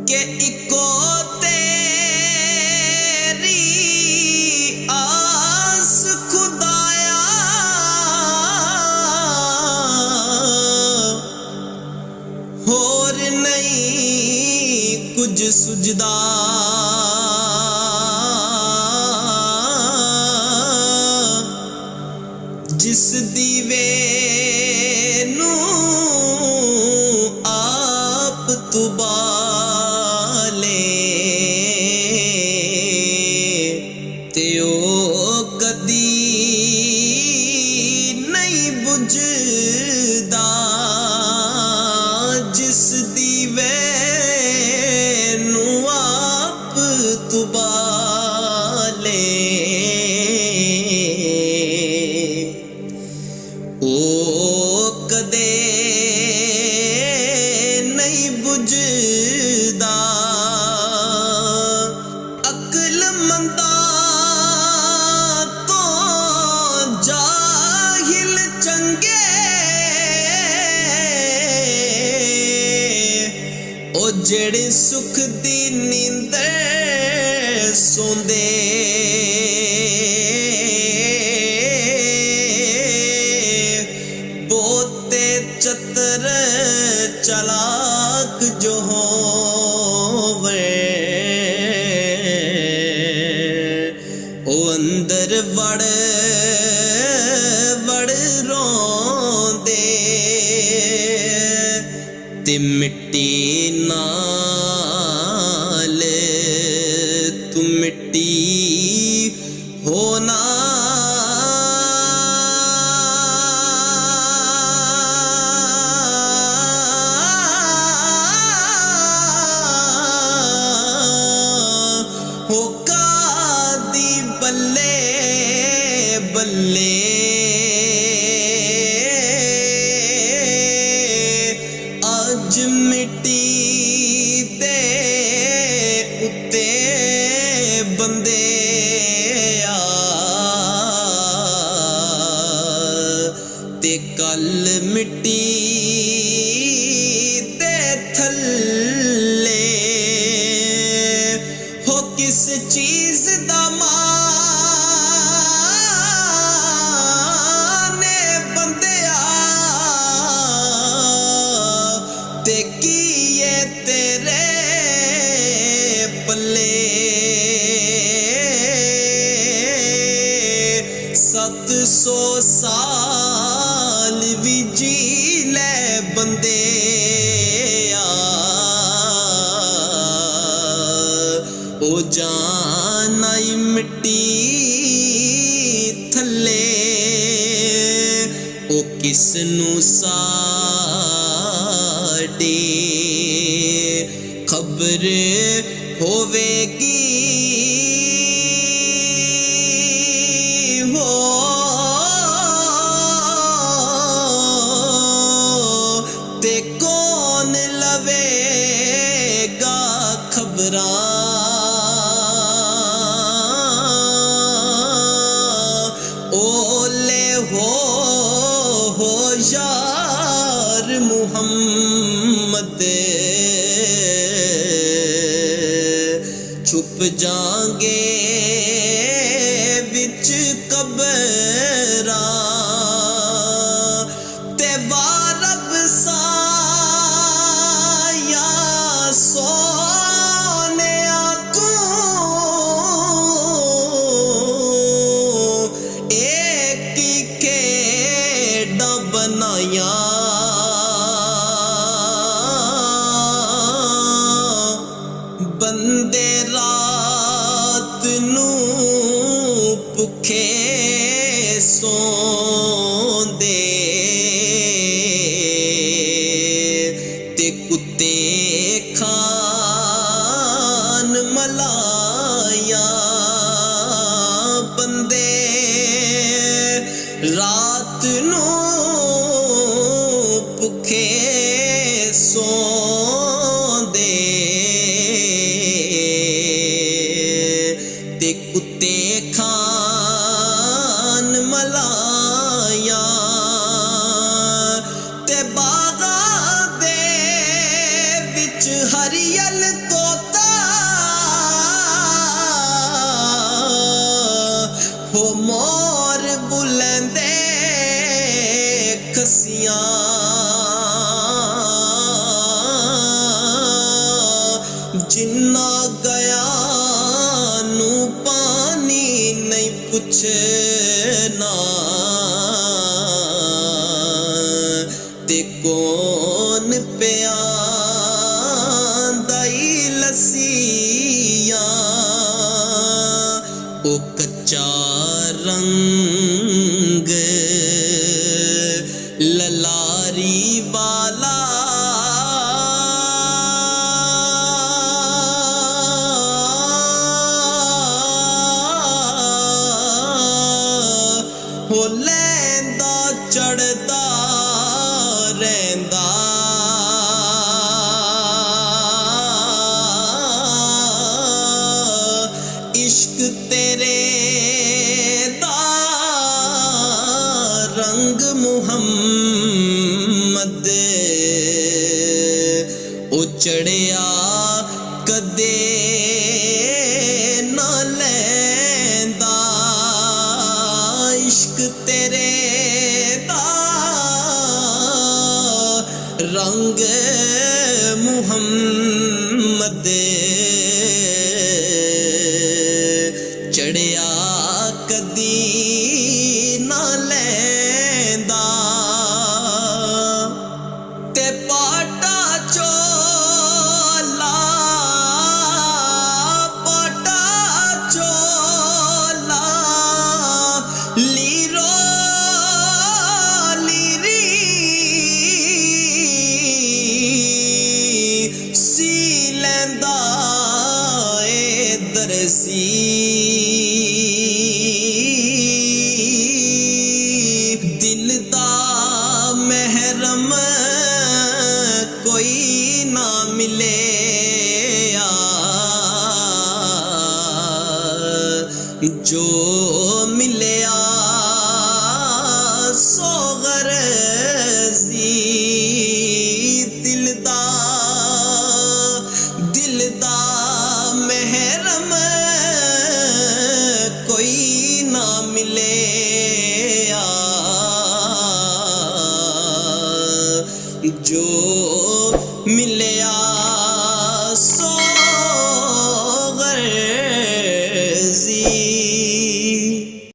के इको तेरी आस खुदाया होर नहीं कुछ सुझदा जिस दीवे नू आप तू बाले ते ओ कदी नहीं बुझदा जिस दीवे नू आप तू बाले ओ कदे नहीं बुझदा अक्लमंदा तो जाहिल चंगे ओ जेड़े सुख दी नींदर सोंदे चतर चलाक जो होवे ओ अंदर वड़ वड़ रोंदे ते मिट्टी नाल तू मिट्टी होना बल्ले बल्ले आज मिट्टी दे उत्ते बंदे आ ते कल मिट्टी दे थल्ले हो किस चीज दा तेरे पल्ले 700 साल भी जी ले बंदे ओ जान आई मिट्टी थल्ले ओ किसनू साडे खबर होवेगी हो ते कौन लवेगा खबरां ओले हो यार मुहम्मद छुप जाएंगे विच कबरां ते वारब साया सोने को एक खेड़ा बनाया बंदे रात नू भुखे सोंदे ते कुत्ते खान मलाया बंदे रात नू भुखे सोंदे ते कुत्ते खान मलाया ते बागा दे विच हरियल तोता हो मोर बुलंदे खसियां जिन्ना गया नू पानी नहीं पुछना ते कौन प्यांदाई लस्सियां ओ कच्चा रंग ललारी वाला हो लैंदा चढ़दा रैंदा इश्क तेरे दा रंग मुहम्मद ओ चढ़िया कदे ना लैंदा इश्क तेरे दा रंग मुहम्मद चढ़िया कदी ना लैंदा ते पाटा चोला लीरो लीरी सी लैंदा ए दरसी दिल दा महरम कोई ना मिले जो मिलया सो गरजी दिल दा महरम कोई ना मिले जो